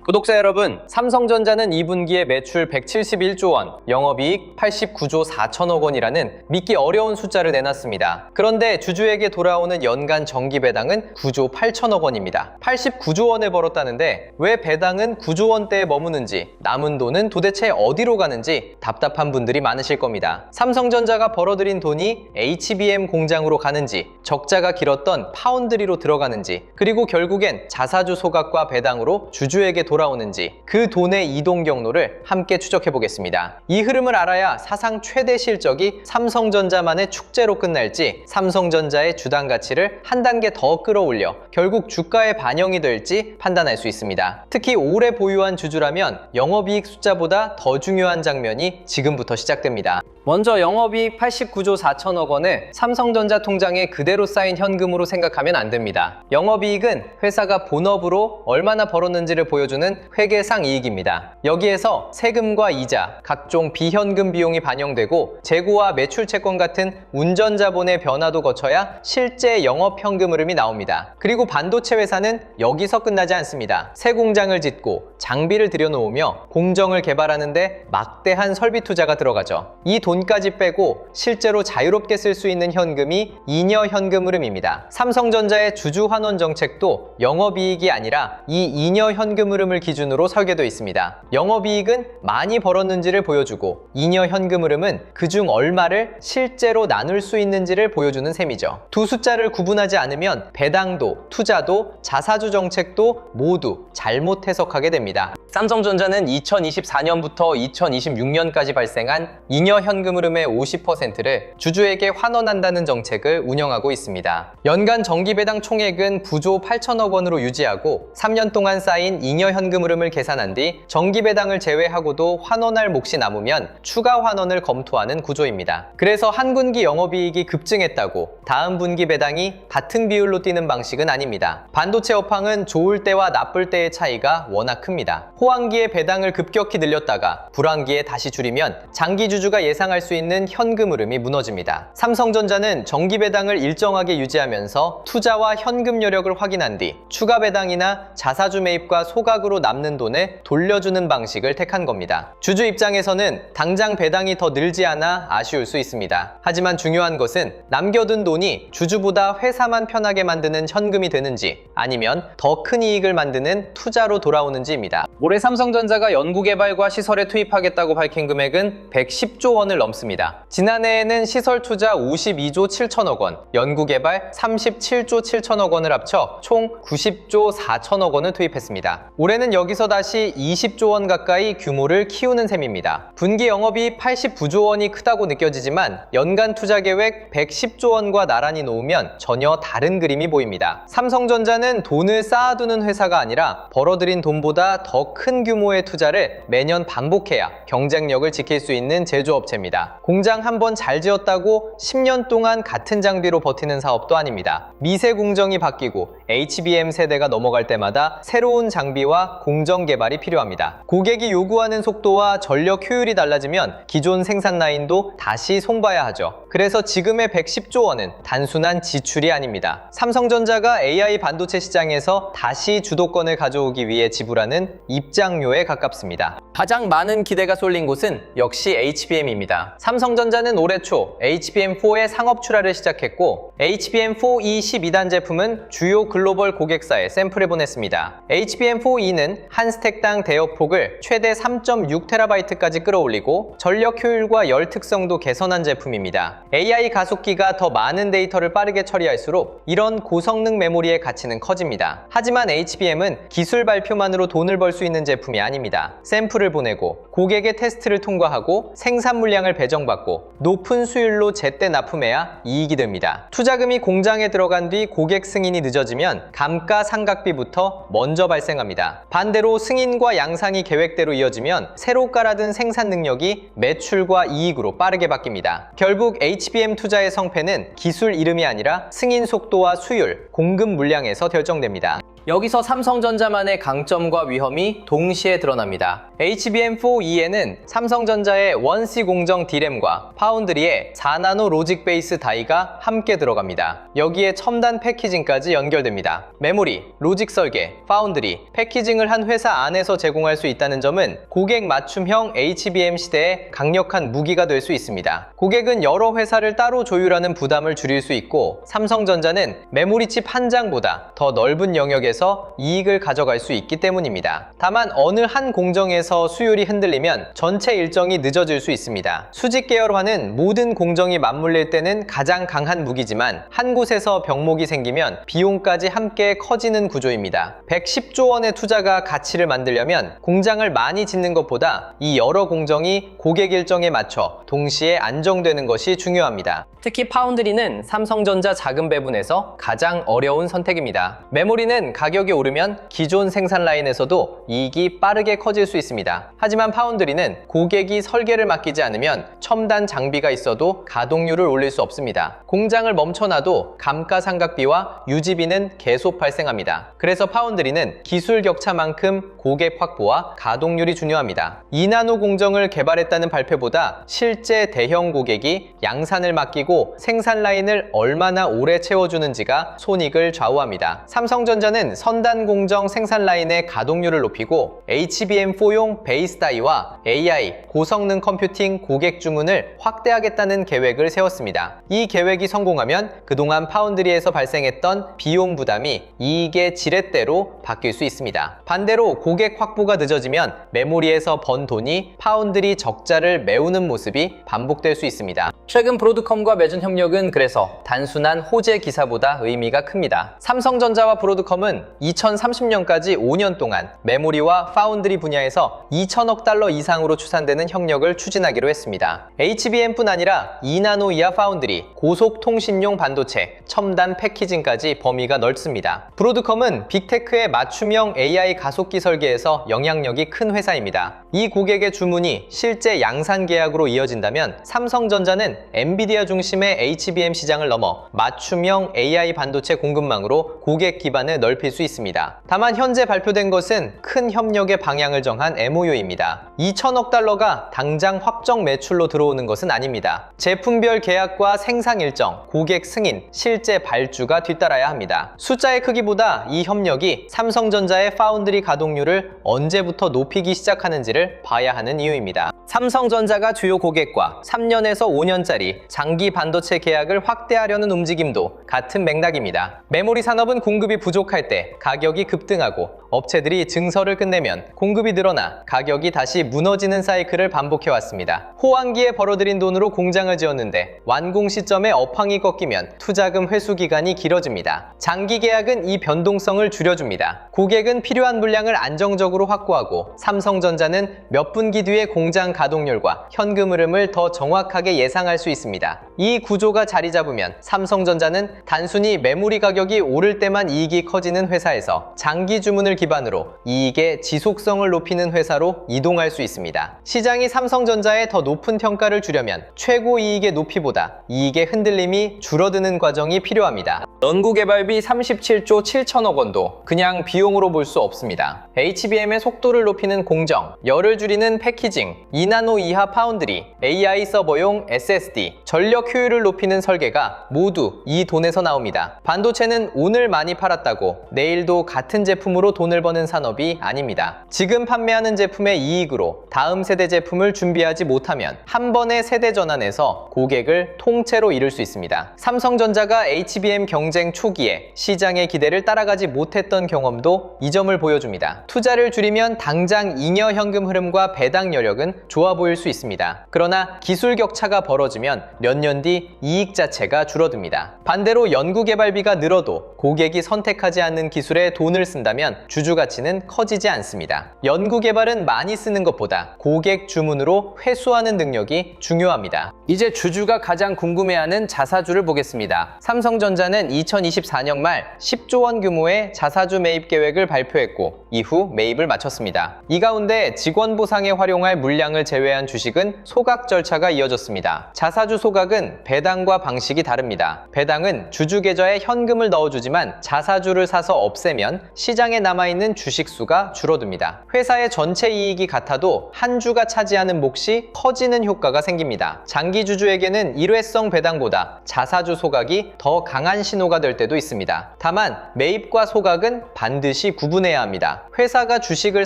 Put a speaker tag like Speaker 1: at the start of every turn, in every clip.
Speaker 1: 구독자 여러분, 삼성전자는 2분기에 매출 171조 원, 영업이익 89조 4천억 원이라는 믿기 어려운 숫자를 내놨습니다. 그런데 주주에게 돌아오는 연간 정기 배당은 9조 8천억 원입니다. 89조 원을 벌었다는데 왜 배당은 9조 원대에 머무는지, 남은 돈은 도대체 어디로 가는지 답답한 분들이 많으실 겁니다. 삼성전자가 벌어들인 돈이 HBM 공장으로 가는지, 적자가 길었던 파운드리로 들어가는지, 그리고 결국엔 자사주 소각과 배당으로 주주에게 돌아오는지 그 돈의 이동 경로를 함께 추적해 보겠습니다. 이 흐름을 알아야 사상 최대 실적이 삼성전자만의 축제로 끝날지 삼성전자의 주당 가치를 한 단계 더 끌어올려 결국 주가에 반영이 될지 판단할 수 있습니다. 특히 오래 보유한 주주라면 영업이익 숫자보다 더 중요한 장면이 지금부터 시작됩니다. 먼저 영업이익 89조 4천억 원을 삼성전자 통장에 그대로 쌓인 현금으로 생각하면 안 됩니다. 영업이익은 회사가 본업으로 얼마나 벌었는지를 보여주는 회계상 이익입니다. 여기에서 세금과 이자, 각종 비현금 비용이 반영되고 재고와 매출 채권 같은 운전자본의 변화도 거쳐야 실제 영업 현금 흐름이 나옵니다. 그리고 반도체 회사는 여기서 끝나지 않습니다. 새 공장을 짓고 장비를 들여놓으며 공정을 개발하는데 막대한 설비 투자가 들어가죠. 이 돈까지 빼고 실제로 자유롭게 쓸 수 있는 현금이 잉여 현금 흐름입니다. 삼성전자의 주주 환원 정책도 영업이익이 아니라 이 잉여 현금 흐름을 기준으로 설계되어 있습니다. 영업이익은 많이 벌었는지를 보여주고 잉여 현금 흐름은 그중 얼마를 실제로 나눌 수 있는지를 보여주는 셈이죠. 두 숫자를 구분하지 않으면 배당도, 투자도, 자사주 정책도 모두 잘못 해석하게 됩니다. 삼성전자는 2024년부터 2026년까지 발생한 잉여 현금 흐름의 50%를 주주에게 환원한다는 정책을 운영하고 있습니다. 연간 정기배당 총액은 9조 8천억 원으로 유지하고 3년 동안 쌓인 잉여 현금 흐름을 계산한 뒤 정기배당을 제외하고도 환원할 몫이 남으면 추가 환원을 검토하는 구조입니다. 그래서 한 분기 영업이익이 급증했다고 다음 분기 배당이 같은 비율로 뛰는 방식은 아닙니다. 반도체 업황은 좋을 때와 나쁠 때의 차이가 워낙 큽니다. 호황기에 배당을 급격히 늘렸다가 불황기에 다시 줄이면 장기 주주가 예상할 수 있는 현금 흐름이 무너집니다. 삼성전자는 정기 배당을 일정하게 유지하면서 투자와 현금 여력을 확인한 뒤 추가 배당이나 자사주 매입과 소각으로 남는 돈을 돌려주는 방식을 택한 겁니다. 주주 입장에서는 당장 배당이 더 늘지 않아 아쉬울 수 있습니다. 하지만 중요한 것은 남겨둔 돈이 주주보다 회사만 편하게 만드는 현금이 되는지 아니면 더 큰 이익을 만드는 투자로 돌아오는지입니다. 올해 삼성전자가 연구개발과 시설에 투입하겠다고 밝힌 금액은 110조 원을 넘습니다. 지난해에는 시설 투자 52조 7천억 원, 연구개발 37조 7천억 원을 합쳐 총 90조 4천억 원을 투입했습니다. 올해는 여기서 다시 20조 원 가까이 규모를 키우는 셈입니다. 분기 영업이 89조 원이 크다고 느껴지지만 연간 투자 계획 110조 원과 나란히 놓으면 전혀 다른 그림이 보입니다. 삼성전자는 돈을 쌓아두는 회사가 아니라 벌어들인 돈보다 더 큰 규모의 투자를 매년 반복해야 경쟁력을 지킬 수 있는 제조업체입니다. 공장 한번 잘 지었다고 10년 동안 같은 장비로 버티는 사업도 아닙니다. 미세 공정이 바뀌고 HBM 세대가 넘어갈 때마다 새로운 장비와 공정 개발이 필요합니다. 고객이 요구하는 속도와 전력 효율이 달라지면 기존 생산 라인도 다시 손봐야 하죠. 그래서 지금의 110조 원은 단순한 지출이 아닙니다. 삼성전자가 AI 반도체 시장에서 다시 주도권을 가져오기 위해 지불하는 입장료에 가깝습니다. 가장 많은 기대가 쏠린 곳은 역시 HBM입니다. 삼성전자는 올해 초 HBM4의 상업 출하를 시작했고 HBM4E 12단 제품은 주요 글로벌 고객사에 샘플을 보냈습니다. HBM4E는 한 스택당 대역폭을 최대 3.6TB까지 끌어올리고 전력 효율과 열 특성도 개선한 제품입니다. AI 가속기가 더 많은 데이터를 빠르게 처리할수록 이런 고성능 메모리의 가치는 커집니다. 하지만 HBM은 기술 발표만으로 돈을 벌 수 있는 제품이 아닙니다. 샘플을 보내고 고객의 테스트를 통과하고 생산 물량을 배정받고 높은 수율로 제때 납품해야 이익이 됩니다. 투자금이 공장에 들어간 뒤 고객 승인이 늦어지면 감가상각비부터 먼저 발생합니다. 반대로 승인과 양산이 계획대로 이어지면 새로 깔아둔 생산 능력이 매출과 이익으로 빠르게 바뀝니다. 결국 HBM 투자의 성패는 기술 이름이 아니라 승인 속도와 수율, 공급 물량에서 결정됩니다. 여기서 삼성전자만의 강점과 위험이 동시에 드러납니다. HBM4E에는 삼성전자의 원C 공정 D램과 파운드리의 4나노 로직 베이스 다이가 함께 들어갑니다. 여기에 첨단 패키징까지 연결됩니다. 메모리, 로직 설계, 파운드리, 패키징을 한 회사 안에서 제공할 수 있다는 점은 고객 맞춤형 HBM 시대에 강력한 무기가 될 수 있습니다. 고객은 여러 회사를 따로 조율하는 부담을 줄일 수 있고 삼성전자는 메모리칩 한 장보다 더 넓은 영역에서 이익을 가져갈 수 있기 때문입니다. 다만 어느 한 공정에서 수율이 흔들리면 전체 일정이 늦어질 수 있습니다. 수직 계열화는 모든 공정이 맞물릴 때는 가장 강한 무기지만 한 곳에서 병목이 생기면 비용까지 함께 커지는 구조입니다. 110조 원의 투자가 가치를 만들려면 공장을 많이 짓는 것보다 이 여러 공정이 고객 일정에 맞춰 동시에 안정되는 것이 중요합니다. 특히 파운드리는 삼성전자 자금 배분에서 가장 어려운 선택입니다. 메모리는 가격이 오르면 기존 생산 라인에서도 이익이 빠르게 커질 수 있습니다. 하지만 파운드리는 고객이 설계를 맡기지 않으면 첨단 장비가 있어도 가동률을 올릴 수 없습니다. 공장을 멈춰놔도 감가상각비와 유지비는 계속 발생합니다. 그래서 파운드리는 기술 격차만큼 고객 확보와 가동률이 중요합니다. 2나노 공정을 개발했다는 발표보다 실제 대형 고객이 양산을 맡기고 생산 라인을 얼마나 오래 채워주는지가 손익을 좌우합니다. 삼성전자는 선단 공정 생산 라인의 가동률을 높이고 HBM4용 베이스 다이와 AI, 고성능 컴퓨팅 고객 주문을 확대하겠다는 계획을 세웠습니다. 이 계획이 성공하면 그동안 파운드리에서 발생했던 비용 부담이 이익의 지렛대로 바뀔 수 있습니다. 반대로 고객 확보가 늦어지면 메모리에서 번 돈이 파운드리 적자를 메우는 모습이 반복될 수 있습니다. 최근 브로드컴과 맺은 협력은 그래서 단순한 호재 기사보다 의미가 큽니다. 삼성전자와 브로드컴은 2030년까지 5년 동안 메모리와 파운드리 분야에서 2천억 달러 이상으로 추산되는 협력을 추진하기로 했습니다. HBM뿐 아니라 2나노 이하 파운드리, 고속통신용 반도체, 첨단 패키징까지 범위가 넓습니다. 브로드컴은 빅테크의 맞춤형 AI 가속기 설계에서 영향력이 큰 회사입니다. 이 고객의 주문이 실제 양산 계약으로 이어진다면 삼성전자는 엔비디아 중심의 HBM 시장을 넘어 맞춤형 AI 반도체 공급망으로 고객 기반을 넓힐 수 있습니다. 다만 현재 발표된 것은 큰 협력의 방향을 정한 MOU입니다. 2천억 달러가 당장 확정 매출로 들어오는 것은 아닙니다. 제품별 계약과 생산 일정, 고객 승인, 실제 발주가 뒤따라야 합니다. 숫자의 크기보다 이 협력이 삼성전자의 파운드리 가동률을 언제부터 높이기 시작하는지를 봐야 하는 이유입니다. 삼성전자가 주요 고객과 3년에서 5년짜리 장기 반도체 계약을 확대하려는 움직임도 같은 맥락입니다. 메모리 산업은 공급이 부족할 때 가격이 급등하고 업체들이 증설을 끝내면 공급이 늘어나 가격이 다시 무너지는 사이클을 반복해왔습니다. 호황기에 벌어들인 돈으로 공장을 지었는데 완공 시점에 업황이 꺾이면 투자금 회수 기간이 길어집니다. 장기 계약은 이 변동성을 줄여줍니다. 고객은 필요한 물량을 안정적으로 확보하고 삼성전자는 몇 분기 뒤에 공장 가동률과 현금 흐름을 더 정확하게 예상할 수 있습니다. 이 구조가 자리 잡으면 삼성전자는 단순히 메모리 가격이 오를 때만 이익이 커지는 회사에서 장기 주문을 기반으로 이익의 지속성을 높이는 회사로 이동할 수 있습니다. 시장이 삼성전자에 더 높은 평가를 주려면 최고 이익의 높이보다 이익의 흔들림이 줄어드는 과정이 필요합니다. 연구개발비 37조 7천억 원도 그냥 비용으로 볼 수 없습니다. HBM의 속도를 높이는 공정, 열을 줄이는 패키징, 2나노 이하 파운드리, AI 서버용 SSD, 전력 효율을 높이는 설계가 모두 이 돈에서 나옵니다. 반도체는 오늘 많이 팔았다고 내일도 같은 제품으로 돈을 버는 산업이 아닙니다. 지금 판매하는 제품의 이익으로 다음 세대 제품을 준비하지 못하면 한 번의 세대 전환에서 고객을 통째로 잃을 수 있습니다. 삼성전자가 HBM 경쟁 초기에 시장의 기대를 따라가지 못했던 경험도 이 점을 보여줍니다. 투자를 줄이면 당장 잉여 현금 흐름과 배당 여력은 좋아 보일 수 있습니다. 그러나 기술 격차가 벌어지면 몇 년 뒤 이익 자체가 줄어듭니다. 반대로 연구개발비가 늘어도 고객이 선택하지 않는 기술에 돈을 쓴다면 주주 가치는 커지지 않습니다. 연구개발은 많이 쓰는 것보다 고객 주문으로 회수하는 능력이 중요합니다. 이제 주주가 가장 궁금해하는 자사주를 보겠습니다. 삼성전자는 2024년 말 10조 원 규모의 자사주 매입 계획을 발표했고 이후 매입을 마쳤습니다. 이 가운데 직원 보상에 활용할 물량을 제외한 주식은 소각 절차가 이어졌습니다. 자사주 소각은 배당과 방식이 다릅니다. 배당은 주주 계좌에 현금을 넣어주지만 자사주를 사서 없애면 시장에 남아있는 주식 수가 줄어듭니다. 회사의 전체 이익이 같아도 한 주가 차지하는 몫이 커지는 효과가 생깁니다. 장기 주주에게는 일회성 배당보다 자사주 소각이 더 강한 신호가 될 때도 있습니다. 다만 매입과 소각은 반드시 구분해야 합니다. 회사가 주식을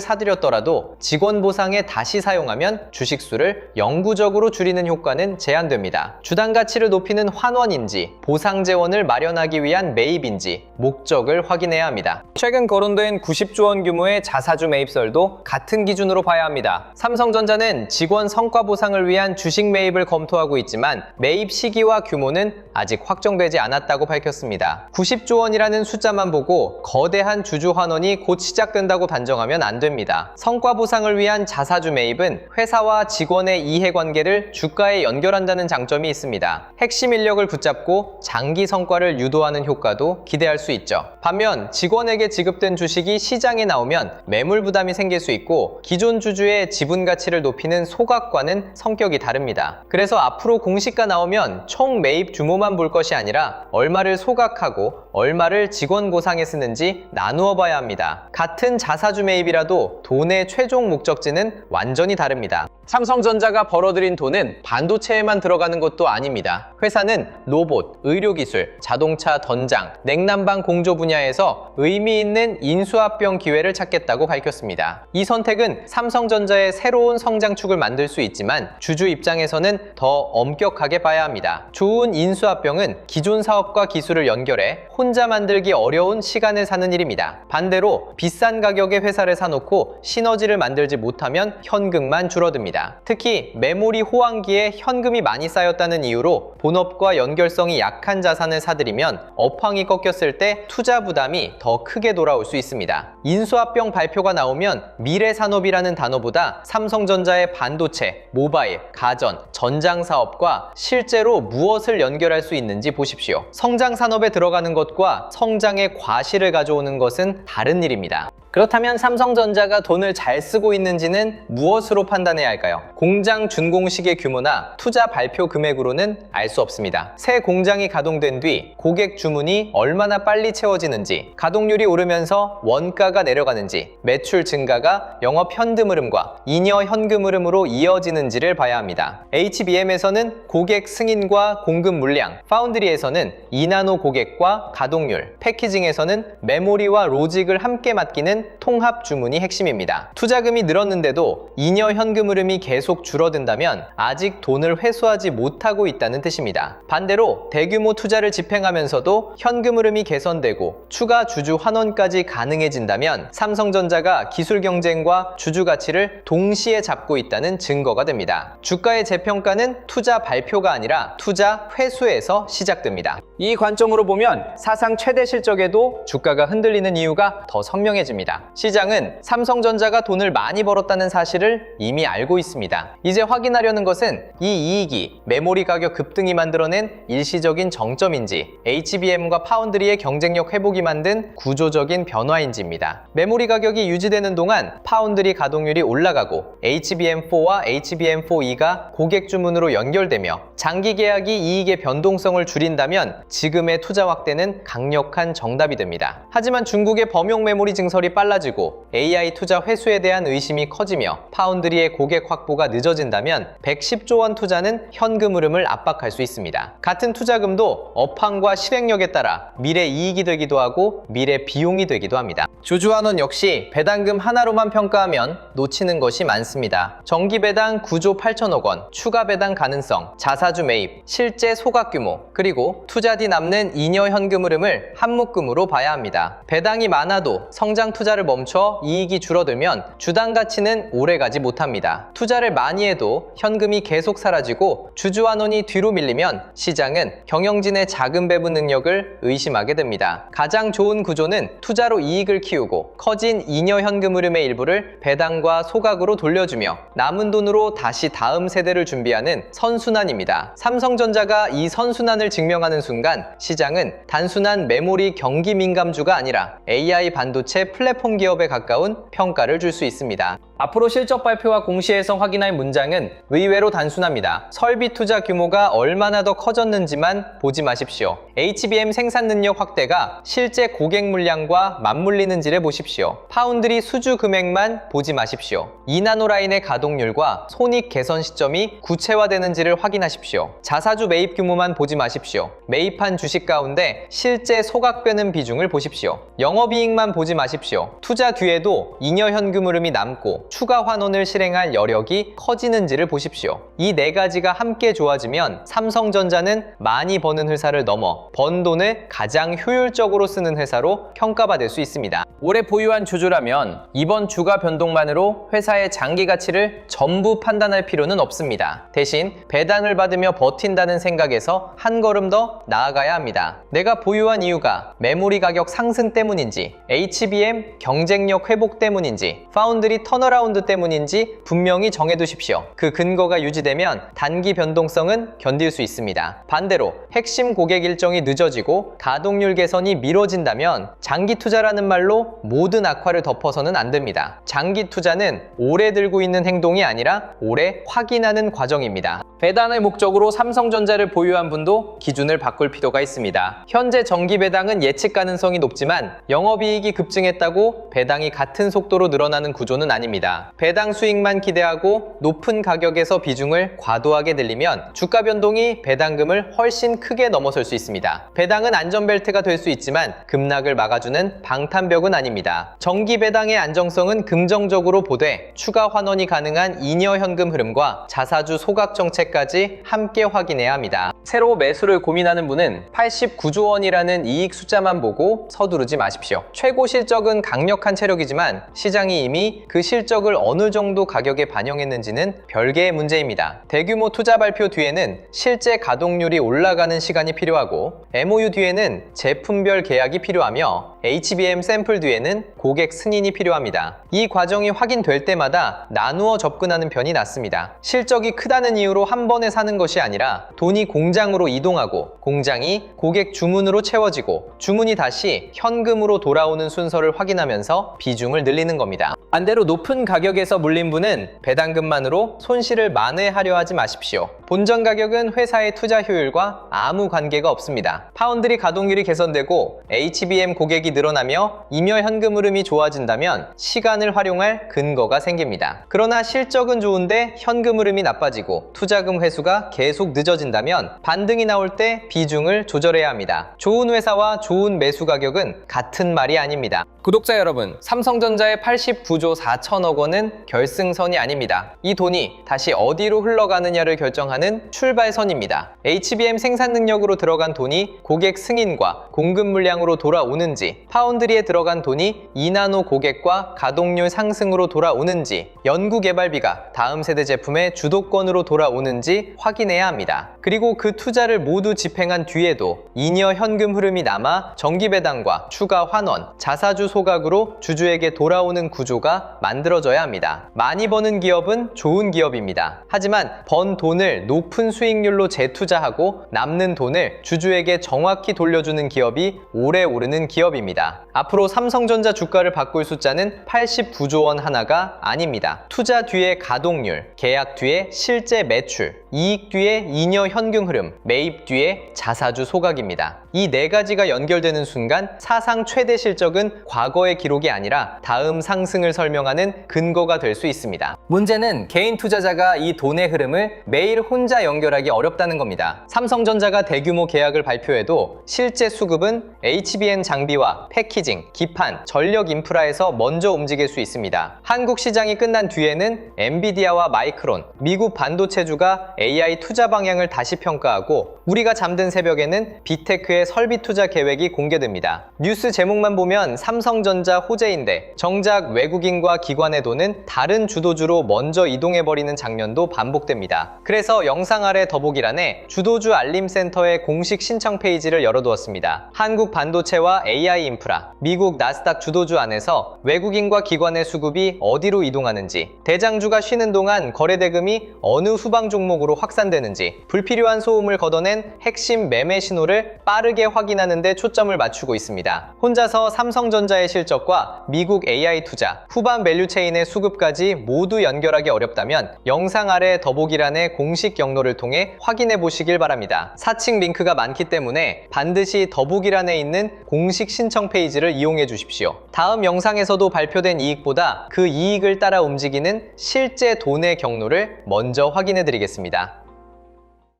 Speaker 1: 사들였더라도 직원 보상에 다시 사용하면 주식 수를 영구적으로 줄이는 효과는 제한됩니다. 주당 가치를 높이는 환원인지 보상 재원을 마련하기 위한 매입인지 목적을 확인해야 합니다. 최근 거론된 90조 원 규모의 자사주 매입설도 같은 기준으로 봐야 합니다. 삼성전자는 직원 성과 보상을 위한 주식 매입을 검토하고 있지만 매입 시기와 규모는 아직 확정되지 않았다고 밝혔습니다. 90조 원이라는 숫자만 보고 거대한 주주 환원이 곧 시작된다고 단정하면 안 됩니다. 성과 보상을 위한 자사주 매입은 회사와 직원의 이해관계를 주가에 연결한다는 장점이 있습니다. 핵심 인력을 붙잡고 장기 성과를 유도하는 효과도 기대할 수 있죠. 반면 직원에게 지급된 주식이 시장에 나오면 매물 부담이 생길 수 있고 기존 주주의 지분 가치를 높이는 소각과는 성격이 다릅니다. 그래서 앞으로 공시가 나오면 총 매입 규모만 볼 것이 아니라 얼마를 소각하고 얼마를 직원 보상에 쓰는지 나누어 봐야 합니다. 같은 자사주 매입이라도 돈의 최종 목적지는 완전히 다릅니다. 삼성전자가 벌어들인 돈은 반도체에만 들어가는 것도 아닙니다. 회사는 로봇, 의료기술, 자동차 던장, 냉난방 공조 분야에서 의미 있는 인수합병 기회를 찾겠다고 밝혔습니다. 이 선택은 삼성전자의 새로운 성장축을 만들 수 있지만 주주 입장에서는 더 엄격하게 봐야 합니다. 좋은 인수합병은 기존 사업과 기술을 연결해 혼자 만들기 어려운 시간을 사는 일입니다. 반대로 비싼 가격의 회사를 사놓고 시너지를 만들지 못하면 현금만 줄어듭니다. 특히 메모리 호황기에 현금이 많이 쌓였다는 이유로 본업과 연결성이 약한 자산을 사들이면 업황이 꺾였을 때 투자 부담이 더 크게 돌아올 수 있습니다. 인수합병 발표가 나오면 미래산업이라는 단어보다 삼성전자의 반도체, 모바일, 가전, 전장 사업과 실제로 무엇을 연결할 수 있는지 보십시오. 성장 산업에 들어가는 것과 성장의 과실을 가져오는 것은 다른 일입니다. 그렇다면 삼성전자가 돈을 잘 쓰고 있는지는 무엇으로 판단해야 할까요? 공장 준공식의 규모나 투자 발표 금액으로는 알 수 없습니다. 새 공장이 가동된 뒤 고객 주문이 얼마나 빨리 채워지는지, 가동률이 오르면서 원가가 내려가는지, 매출 증가가 영업 현금 흐름과 잉여 현금 흐름으로 이어지는지를 봐야 합니다. HBM에서는 고객 승인과 공급 물량, 파운드리에서는 2나노 고객과 가동률, 패키징에서는 메모리와 로직을 함께 맡기는 통합 주문이 핵심입니다. 투자금이 늘었는데도 잉여 현금 흐름이 계속 줄어든다면 아직 돈을 회수하지 못하고 있다는 뜻입니다. 반대로 대규모 투자를 집행하면서도 현금 흐름이 개선되고 추가 주주 환원까지 가능해진다면 삼성전자가 기술 경쟁과 주주 가치를 동시에 잡고 있다는 증거가 됩니다. 주가의 재평가는 투자 발표가 아니라 투자 회수에서 시작됩니다. 이 관점으로 보면 사상 최대 실적에도 주가가 흔들리는 이유가 더 선명해집니다. 시장은 삼성전자가 돈을 많이 벌었다는 사실을 이미 알고 있습니다. 이제 확인하려는 것은 이 이익이 메모리 가격 급등이 만들어낸 일시적인 정점인지 HBM과 파운드리의 경쟁력 회복이 만든 구조적인 변화인지입니다. 메모리 가격이 유지되는 동안 파운드리 가동률이 올라가고 HBM4와 HBM4E가 고객 주문으로 연결되며 장기 계약이 이익의 변동성을 줄인다면 지금의 투자 확대는 강력한 정답이 됩니다. 하지만 중국의 범용 메모리 증설이 빨라지고 AI 투자 회수에 대한 의심이 커지며 파운드리의 고객 확보가 늦어진다면 110조 원 투자는 현금 흐름을 압박할 수 있습니다. 같은 투자금도 업황과 실행력에 따라 미래 이익이 되기도 하고 미래 비용이 되기도 합니다. 주주환원 역시 배당금 하나로만 평가하면 놓치는 것이 많습니다. 정기 배당 9조 8천억 원, 추가 배당 가능성, 자사주 매입, 실제 소각 규모, 그리고 투자 뒤 남는 잉여 현금 흐름을 한 묶음으로 봐야 합니다. 배당이 많아도 성장 투자를 멈춰 이익이 줄어들면 주당 가치는 오래가지 못합니다. 투자를 많이 해도 현금이 계속 사라지고 주주환원이 뒤로 밀리면 시장은 경영진의 자금 배분 능력을 의심하게 됩니다. 가장 좋은 구조는 투자로 이익을 키우고 커진 잉여 현금 흐름의 일부를 배당과 소각으로 돌려주며 남은 돈으로 다시 다음 세대를 준비하는 선순환입니다. 삼성전자가 이 선순환을 증명하는 순간 시장은 단순한 메모리 경기 민감주가 아니라 AI 반도체 플랫폼 기업에 가까운 평가를 줄 수 있습니다. 앞으로 실적 발표와 공시에서 확인할 문장은 의외로 단순합니다. 설비 투자 규모가 얼마나 더 커졌는지만 보지 마십시오. HBM 생산 능력 확대가 실제 고객 물량과 맞물리는지를 보십시오. 파운드리 수주 금액만 보지 마십시오. 2나노 라인의 가동률과 손익 개선 시점이 구체화되는지를 확인하십시오. 자사주 매입 규모만 보지 마십시오. 매입한 주식 가운데 실제 소각되는 비중을 보십시오. 영업이익만 보지 마십시오. 투자 뒤에도 잉여 현금 흐름이 남고 추가 환원을 실행할 여력이 커지는지를 보십시오. 이 네 가지가 함께 좋아지면 삼성전자는 많이 버는 회사를 넘어 번 돈을 가장 효율적으로 쓰는 회사로 평가받을 수 있습니다. 올해 보유한 주주라면 이번 주가 변동만으로 회사의 장기 가치를 전부 판단할 필요는 없습니다. 대신 배당을 받으며 버틴다는 생각에서 한 걸음 더 나아가야 합니다. 내가 보유한 이유가 메모리 가격 상승 때문인지, HBM 경쟁력 회복 때문인지, 파운드리 턴어라운드 때문인지 분명히 정해두십시오. 그 근거가 유지되면 단기 변동성은 견딜 수 있습니다. 반대로 핵심 고객 일정이 늦어지고 가동률 개선이 미뤄진다면 장기 투자라는 말로 모든 악화를 덮어서는 안 됩니다. 장기 투자는 오래 들고 있는 행동이 아니라 오래 확인하는 과정입니다. 배당을 목적으로 삼성전자를 보유한 분도 기준을 바꿀 필요가 있습니다. 현재 정기 배당은 예측 가능성이 높지만 영업이익이 급증했다고 배당이 같은 속도로 늘어나는 구조는 아닙니다. 배당 수익만 기대하고 높은 가격에서 비중을 과도하게 늘리면 주가 변동이 배당금을 훨씬 크게 넘어설 수 있습니다. 배당은 안전벨트가 될 수 있지만 급락을 막아주는 방탄벽은 아닙니다. 정기 배당의 안정성은 긍정적으로 보되 추가 환원이 가능한 잉여 현금 흐름과 자사주 소각 정책까지 함께 확인해야 합니다. 새로 매수를 고민하는 분은 89조 원이라는 이익 숫자만 보고 서두르지 마십시오. 최고 실적은 강력한 체력이지만 시장이 이미 그 실적을 어느 정도 가격에 반영했는지는 별개의 문제입니다. 대규모 투자 발표 뒤에는 실제 가동률이 올라가는 시간이 필요하고 MOU 뒤에는 제품별 계약이 필요하며 HBM 샘플 뒤에는 고객 승인이 필요합니다. 이 과정이 확인될 때마다 나누어 접근하는 편이 낫습니다. 실적이 크다는 이유로 한 번에 사는 것이 아니라 돈이 공장으로 이동하고 공장이 고객 주문으로 채워지고 주문이 다시 현금으로 돌아오는 순서를 확인하면서 비중을 늘리는 겁니다. 반대로 높은 가격에서 물린 분은 배당금만으로 손실을 만회하려 하지 마십시오. 본전 가격은 회사의 투자 효율과 아무 관계가 없습니다. 파운드리 가동률이 개선되고 HBM 고객이 늘어나며 잉여 현금 흐름이 좋아진다면 시간을 활용할 근거가 생깁니다. 그러나 실적은 좋은데 현금 흐름이 나빠지고 투자금 회수가 계속 늦어진다면 반등이 나올 때 비중을 조절해야 합니다. 좋은 회사와 좋은 매수 가격은 같은 말이 아닙니다. 구독자 여러분, 삼성전자의 89조 4천억 원은 결승선이 아닙니다. 이 돈이 다시 어디로 흘러가느냐를 결정하는 출발선입니다. HBM 생산 능력으로 들어간 돈이 고객 승인과 공급 물량으로 돌아오는지, 파운드리에 들어간 돈이 2나노 고객과 가동률 상승으로 돌아오는지, 연구개발비가 다음 세대 제품의 주도권으로 돌아오는지 확인해야 합니다. 그리고 그 투자를 모두 집행한 뒤에도 잉여 현금 흐름이 남아 정기배당과 추가 환원, 자사주 소각으로 주주에게 돌아오는 구조가 만들어져야 합니다. 많이 버는 기업은 좋은 기업입니다. 하지만 번 돈을 높은 수익률로 재투자하고 남는 돈을 주주에게 정확히 돌려주는 기업이 오래 오르는 기업입니다. 앞으로 삼성전자 주가를 바꿀 숫자는 89조 원 하나가 아닙니다. 투자 뒤에 가동률, 계약 뒤에 실제 매출, 이익 뒤에 잉여 현금 흐름, 매입 뒤에 자사주 소각입니다. 이 네 가지가 연결되는 순간 사상 최대 실적은 과거의 기록이 아니라 다음 상승을 설명하는 근거가 될 수 있습니다. 문제는 개인 투자자가 이 돈의 흐름을 매일 혼자 연결하기 어렵다는 겁니다. 삼성전자가 대규모 계약을 발표해도 실제 수급은 HBM 장비와 패키징, 기판, 전력 인프라에서 먼저 움직일 수 있습니다. 한국 시장이 끝난 뒤에는 엔비디아와 마이크론, 미국 반도체주가 AI 투자 방향을 다시 평가하고 우리가 잠든 새벽에는 빅테크의 설비 투자 계획이 공개됩니다. 뉴스 제목만 보면 삼성전자 호재인데 정작 외국인과 기관의 돈은 다른 주도주로 먼저 이동해버리는 장면도 반복됩니다. 그래서 영상 아래 더보기란에 주도주 알림센터의 공식 신청 페이지를 열어두었습니다. 한국 반도체와 AI 인프라, 미국 나스닥 주도주 안에서 외국인과 기관의 수급이 어디로 이동하는지, 대장주가 쉬는 동안 거래 대금이 어느 후방 종목으로 확산되는지, 불필요한 소음을 걷어낸 핵심 매매 신호를 빠르게 확인하는 데 초점을 맞추고 있습니다. 혼자서 삼성전자의 실적과 미국 AI 투자, 후반 밸류체인의 개개인의 수급까지 모두 연결하기 어렵다면 영상 아래 더보기란의 공식 경로를 통해 확인해 보시길 바랍니다. 사칭 링크가 많기 때문에 반드시 더보기란에 있는 공식 신청 페이지를 이용해 주십시오. 다음 영상에서도 발표된 이익보다 그 이익을 따라 움직이는 실제 돈의 경로를 먼저 확인해 드리겠습니다.